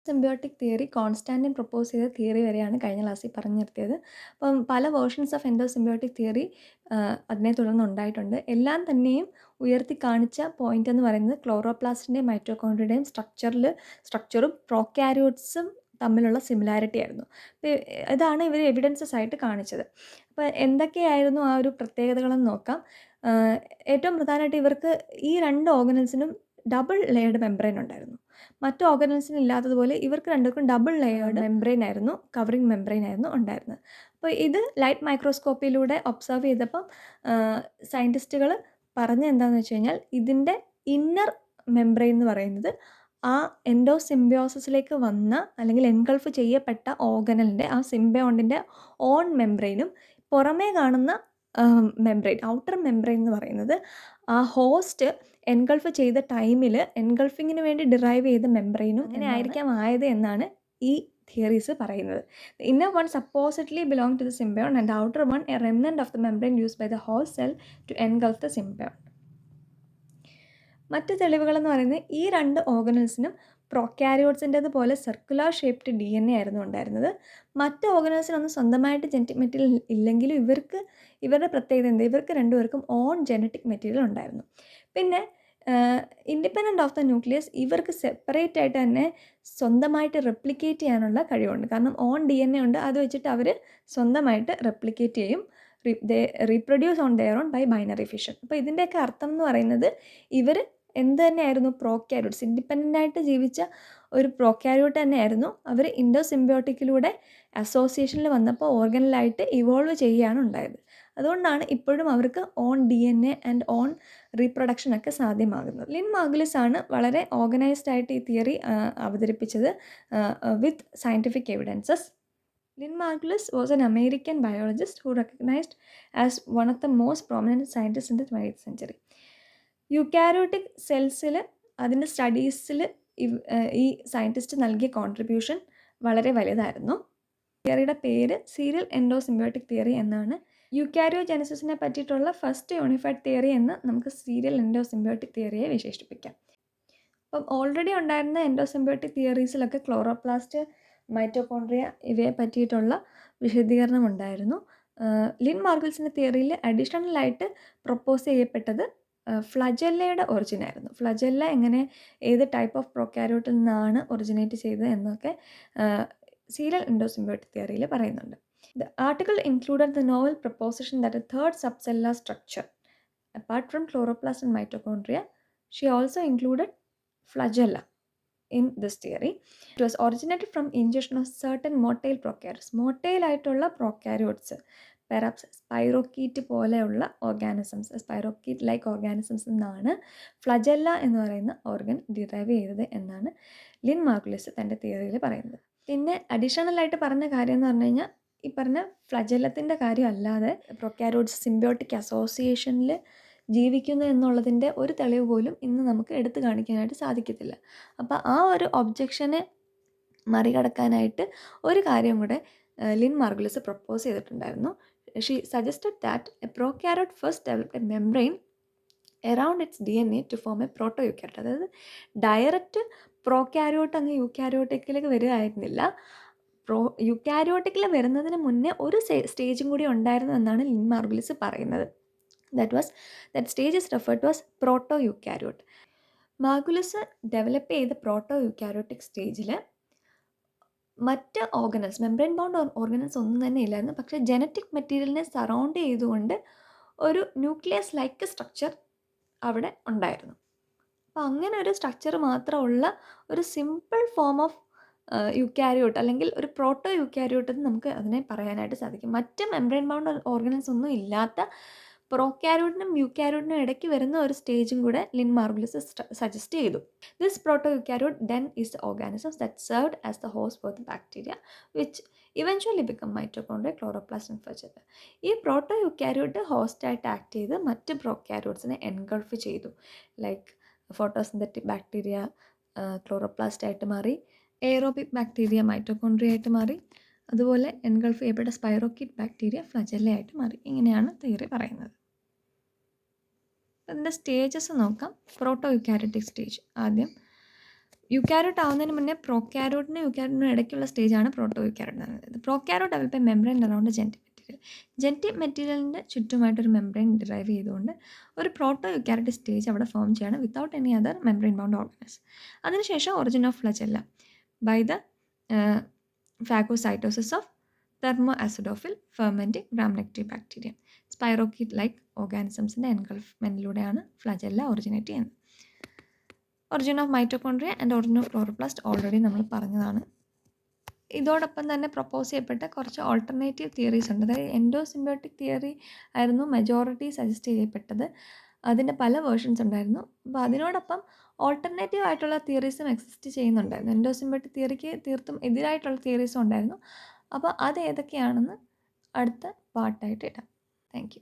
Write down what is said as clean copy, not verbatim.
Symbiotic theory Konstantin propose ചെയ്ത theory വരെയാണ് കഴിഞ്ഞ ക്ലാസ്സിൽ പറഞ്ഞു നിർത്തിയത്. അപ്പം പല വേർഷൻസ് ഓഫ് എൻഡോസിംബയോട്ടിക് തിയറി അതിനെ തുടർന്ന് ഉണ്ടായിട്ടുണ്ട്. എല്ലാം തന്നെയും ഉയർത്തി കാണിച്ച പോയിന്റ് എന്ന് പറയുന്നത് ക്ലോറോപ്ലാസ്റ്റിൻ്റെയും മൈറ്റോകോൺഡ്രിയയുടെയും സ്ട്രക്ചറും പ്രോക്യാരിയോട്സും തമ്മിലുള്ള സിമിലാരിറ്റി ആയിരുന്നു. ഇതാണ് ഇവർ എവിഡൻസസ് ആയിട്ട് കാണിച്ചത്. അപ്പോൾ എന്തൊക്കെയായിരുന്നു ആ ഒരു പ്രത്യേകതകളെന്ന് നോക്കാം. ഏറ്റവും പ്രധാനമായിട്ട് ഇവർക്ക് ഈ രണ്ട് ഓർഗനൽസിനും ഡബിൾ ലെയർഡ് മെംബ്രെയിൻ ഉണ്ടായിരുന്നു. മറ്റ് ഓർഗനൽസിന് ഇല്ലാത്തതുപോലെ ഇവർക്ക് രണ്ടുപേർക്കും ഡബിൾ ലെയേർഡ് മെംബ്രെയിൻ ആയിരുന്നു, കവറിങ് മെംബ്രെയിൻ ആയിരുന്നു ഉണ്ടായിരുന്നത്. അപ്പോൾ ഇത് ലൈറ്റ് മൈക്രോസ്കോപ്പിലൂടെ ഒബ്സർവ് ചെയ്തപ്പം സയൻറ്റിസ്റ്റുകൾ പറഞ്ഞ എന്താണെന്ന് വെച്ച് കഴിഞ്ഞാൽ ഇതിൻ്റെ ഇന്നർ മെംബ്രെയിൻ എന്ന് പറയുന്നത് ആ എൻഡോസിംബിയോസിസിലേക്ക് വന്ന അല്ലെങ്കിൽ എൻഗൾഫ് ചെയ്യപ്പെട്ട ഓർഗനലിൻ്റെ ആ സിംബയോണ്ടിൻ്റെ ഓൺ മെംബ്രെയിനും പുറമേ കാണുന്ന മെംബ്രെയിൻ ഔട്ടർ മെംബ്രെയിൻ എന്ന് പറയുന്നത് ആ ഹോസ്റ്റ് എൻഗൾഫ് ചെയ്ത ടൈമിൽ എൻഗൾഫിങ്ങിന് വേണ്ടി ഡിറൈവ് ചെയ്ത മെംബ്രെയിനും അങ്ങനെ ആയിരിക്കാം ആയത് എന്നാണ് ഈ തിയറീസ് പറയുന്നത്. The inner one supposedly belong to the symbiont and the outer one a remnant of the membrane used by the host cell to engulf the symbiont. മറ്റ് തെളിവുകളെന്ന് പറയുന്നത് ഈ രണ്ട് ഓർഗനൽസിനും പ്രോക്യാരിയോട്സിൻ്റെത് പോലെ സർക്കുലർ ഷേപ്ഡ് DNA ആയിരുന്നു ഉണ്ടായിരുന്നത്. മറ്റ് ഓർഗനൽസിനൊന്നും സ്വന്തമായിട്ട് ജനറ്റിക് മെറ്റീരിയൽ ഇല്ലെങ്കിലും ഇവരുടെ പ്രത്യേകത എന്താ, ഇവർക്ക് രണ്ടുപേർക്കും ഓൺ ജനറ്റിക് മെറ്റീരിയൽ ഉണ്ടായിരുന്നു. പിന്നെ ഇൻഡിപെൻഡൻ്റ് ഓഫ് ദ ന്യൂക്ലിയസ് ഇവർക്ക് സെപ്പറേറ്റ് ആയിട്ട് തന്നെ സ്വന്തമായിട്ട് റെപ്ലിക്കേറ്റ് ചെയ്യാനുള്ള കഴിവുണ്ട്. കാരണം ഓൺ DNA ഉണ്ട്, അത് വെച്ചിട്ട് അവർ സ്വന്തമായിട്ട് റെപ്ലിക്കേറ്റ് ചെയ്യും. Reproduce on their own by binary fission. അപ്പോൾ ഇതിൻ്റെയൊക്കെ അർത്ഥം എന്ന് പറയുന്നത് ഇവർ എന്ത് തന്നെയായിരുന്നു, പ്രോക്യാരിയോട്സ്, ഇൻഡിപെൻഡൻ്റ് ആയിട്ട് ജീവിച്ച ഒരു പ്രോക്യാരിയോട്ട് തന്നെയായിരുന്നു. അവർ ഇൻഡോസിംബയോട്ടിക്കിലൂടെ അസോസിയേഷനിൽ വന്നപ്പോൾ ഓർഗനലായിട്ട് ഇവോൾവ് ചെയ്യുകയാണ് ഉണ്ടായത്. അതുകൊണ്ടാണ് ഇപ്പോഴും അവർക്ക് ഓൺ DNA ആൻഡ് ഓൺ റീപ്രൊഡക്ഷനൊക്കെ സാധ്യമാകുന്നത്. ലിൻ മാർഗുലിസ് ആണ് വളരെ ഓർഗനൈസ്ഡ് ആയിട്ട് ഈ തിയറി അവതരിപ്പിച്ചത് with scientific evidences. Lynn Margulis was an American biologist who recognized as one of the most prominent scientists in the 20th century. Eukaryotic സെൽസിൽ അതിൻ്റെ സ്റ്റഡീസിൽ ഈ സയൻറ്റിസ്റ്റ് നൽകിയ കോൺട്രിബ്യൂഷൻ വളരെ വലുതായിരുന്നു. തിയറിയുടെ പേര് സീരിയൽ എൻഡോസിംബയോട്ടിക് തിയറി എന്നാണ്. യൂക്കാരിയോജെനസിസിനെ പറ്റിയിട്ടുള്ള ഫസ്റ്റ് യൂണിഫൈഡ് തിയറി എന്ന് നമുക്ക് സീരിയൽ എൻഡോസിംബയോട്ടിക് തിയറിയെ വിശേഷിപ്പിക്കാം. അപ്പം ഓൾറെഡി ഉണ്ടായിരുന്ന എൻഡോസിംബയോട്ടിക് തിയറീസിലൊക്കെ ക്ലോറോപ്ലാസ്റ്റ്, മൈറ്റോകോൺഡ്രിയ ഇവയെ പറ്റിയിട്ടുള്ള വിശദീകരണം ഉണ്ടായിരുന്നു. ലിൻ മാർഗുലിസിൻ്റെ തിയറിയിൽ അഡീഷണലായിട്ട് പ്രൊപ്പോസ് ചെയ്യപ്പെട്ടത് ഫ്ലജെല്ലയുടെ ഒറിജിൻ ആയിരുന്നു. ഫ്ലജെല്ല എങ്ങനെ, ഏത് ടൈപ്പ് ഓഫ് പ്രോക്യാരിയോട്ടിൽ നിന്നാണ് ഒറിജിനേറ്റ് ചെയ്തത് എന്നൊക്കെ സീരിയൽ എൻഡോസിംബയോട്ടിക് തിയറിയിൽ പറയുന്നുണ്ട്. The article included the novel proposition that a third subcellular structure, apart from chloroplast and mitochondria, she also included flagella in this theory. It was originated from ingestion of certain motile prokaryotes. Motile ആയിട്ടുള്ള prokaryotes, perhaps spirochete പോലെയുള്ള organisms, സ്പൈറോക്കീറ്റ് like organisms എന്നാണ് ഫ്ലജെല്ല എന്ന് പറയുന്ന organ derive ചെയ്തത് എന്നാണ് Lin മാർഗുലിസ് തൻ്റെ തിയറിയിൽ പറയുന്നത്. പിന്നെ അഡീഷണലായിട്ട് പറഞ്ഞ കാര്യം എന്ന് പറഞ്ഞു കഴിഞ്ഞാൽ ഈ പറഞ്ഞ ഫ്ലജെല്ലത്തിൻ്റെ കാര്യം അല്ലാതെ പ്രൊക്യാരിയോട്സ് സിംബയോട്ടിക് അസോസിയേഷനിൽ ജീവിക്കുന്നു എന്നുള്ളതിൻ്റെ ഒരു തെളിവ് പോലും ഇന്ന് നമുക്ക് എടുത്തു കാണിക്കാനായിട്ട് സാധിക്കത്തില്ല. അപ്പോൾ ആ ഒരു ഒബ്ജക്ഷനെ മറികടക്കാനായിട്ട് ഒരു കാര്യം കൂടെ ലിൻ മാർഗുലിസ് പ്രപ്പോസ് ചെയ്തിട്ടുണ്ടായിരുന്നു. She suggested that a prokaryote first developed a membrane around its DNA to form a proto eukaryote. അതായത് ഡയറക്റ്റ് പ്രോക്യാരിയോട്ട് അങ്ങ് യൂക്യാരിയോട്ടിക്കിലേക്ക് വരികയായിരുന്നില്ല. യൂക്യാരിയോട്ടിക്കിൽ വരുന്നതിന് മുന്നേ ഒരു സ്റ്റേജും കൂടി ഉണ്ടായിരുന്നു എന്നാണ് ലിൻ മാർഗുലിസ് പറയുന്നത്. that stage is referred to as proto eukaryote. Margulis develop ചെയ്ത പ്രോട്ടോ യൂക്യാരിയോട്ടിക് സ്റ്റേജിൽ മറ്റ് ഓർഗനൽസ്, മെംബ്രെയിൻ ബൗണ്ട് ഓർഗനൽസ് ഒന്നും തന്നെ ഇല്ലായിരുന്നു. പക്ഷേ ജനറ്റിക് മെറ്റീരിയലിനെ സറൗണ്ട് ചെയ്തുകൊണ്ട് ഒരു ന്യൂക്ലിയസ് ലൈക്ക് സ്ട്രക്ചർ അവിടെ ഉണ്ടായിരുന്നു. അപ്പോൾ അങ്ങനെ ഒരു സ്ട്രക്ചർ മാത്രമുള്ള ഒരു സിമ്പിൾ ഫോം ഓഫ് യൂക്യാരിയോട്ട് അല്ലെങ്കിൽ ഒരു പ്രോട്ടോ യൂക്യാരിയോട്ട് എന്ന് നമുക്ക് അതിനെ പറയാനായിട്ട് സാധിക്കും. മറ്റ് മെംബ്രെയിൻ ബൗണ്ട് ഓർഗനൽസ് ഒന്നും ഇല്ലാത്ത പ്രോക്യാരിയോട്ടിനും യൂക്യാരിയോട്ടിനും ഇടയ്ക്ക് വരുന്ന ഒരു സ്റ്റേജും കൂടെ ലിൻ മാർഗുലിസ് സജസ്റ്റ് ചെയ്തു. This proto eukaryote then is the organisms that served as the host for the bacteria which eventually become mitochondria, chloroplast and flagella. ഈ പ്രോട്ടോ യൂക്യാരിയോട്ട് ഹോസ്റ്റായിട്ട് ആക്ട് ചെയ്ത് മറ്റ് പ്രോക്യാരിയോട്സിനെ എൻഗൾഫ് ചെയ്തു. ലൈക്ക് ഫോട്ടോസിന്തറ്റിക് ബാക്ടീരിയ ക്ലോറോപ്ലാസ്റ്റ് ആയിട്ട് മാറി, aerobic bacteria mitochondria ആയിട്ട് മാറി, അതുപോലെ എൻഗൾഫ് ചെയ്യപ്പെട്ട സ്പൈറോക്കീറ്റ് ബാക്ടീരിയ ഫ്ലജെല്ല ആയിട്ട് മാറി. ഇങ്ങനെയാണ് തിയറി പറയുന്നത്. അതിൻ്റെ സ്റ്റേജസ് നോക്കാം. Proto eukaryotic stage. ആദ്യം യൂക്കാരിയോട്ട് ആവുന്നതിന് മുന്നേ പ്രോക്യാരിയോട്ടിനും യൂക്കാരിയോട്ടിനും ഇടയ്ക്കുള്ള സ്റ്റേജാണ് പ്രോട്ടോ യൂക്കാരിയോട്ട് എന്ന് പറയുന്നത്. Prokaryote develop membrane around genetic material. Genetic മെറ്റീരിയലിൻ്റെ ചുറ്റുമായിട്ടൊരു മെംബ്രെയിൻ ഡിറൈവ് ചെയ്തുകൊണ്ട് ഒരു പ്രോട്ടോ യൂക്കാരിയോട്ട് സ്റ്റേജ് അവിടെ ഫോം ചെയ്യാണ് without any other membrane bound organise. അതിനുശേഷം origin of flagella by the phagocytosis of thermo acidophil fermenting gram negative bacteria spirochete like ഓർഗാനിസംസിൻ്റെ എൻഗൾഫ്മെൻറ്റിലൂടെയാണ് flagella originate ചെയ്യുന്നത്. Origin of mitochondria and origin of chloroplast already നമ്മൾ പറഞ്ഞതാണ്. ഇതോടൊപ്പം തന്നെ propose ചെയ്യപ്പെട്ട കുറച്ച് ഓൾട്ടർനേറ്റീവ് തിയറീസ് ഉണ്ട്. അതായത് എൻഡോസിംബയോട്ടിക് തിയറി ആയിരുന്നു മെജോറിറ്റി സജസ്റ്റ് ചെയ്യപ്പെട്ടത്. അതിൻ്റെ പല വേർഷൻസ് ഉണ്ടായിരുന്നു. അപ്പോൾ അതിനോടൊപ്പം ഓൾട്ടർനേറ്റീവ് ആയിട്ടുള്ള തിയറീസും എക്സിസ്റ്റ് ചെയ്യുന്നുണ്ടായിരുന്നു. എൻഡോസിംബയോട്ടിക് തിയറിക്ക് തീർത്തും എതിരായിട്ടുള്ള തിയറീസും ഉണ്ടായിരുന്നു. അപ്പോൾ അത് ഏതൊക്കെയാണെന്ന് അടുത്ത പാർട്ടായിട്ട് ഇടാം. Thank you.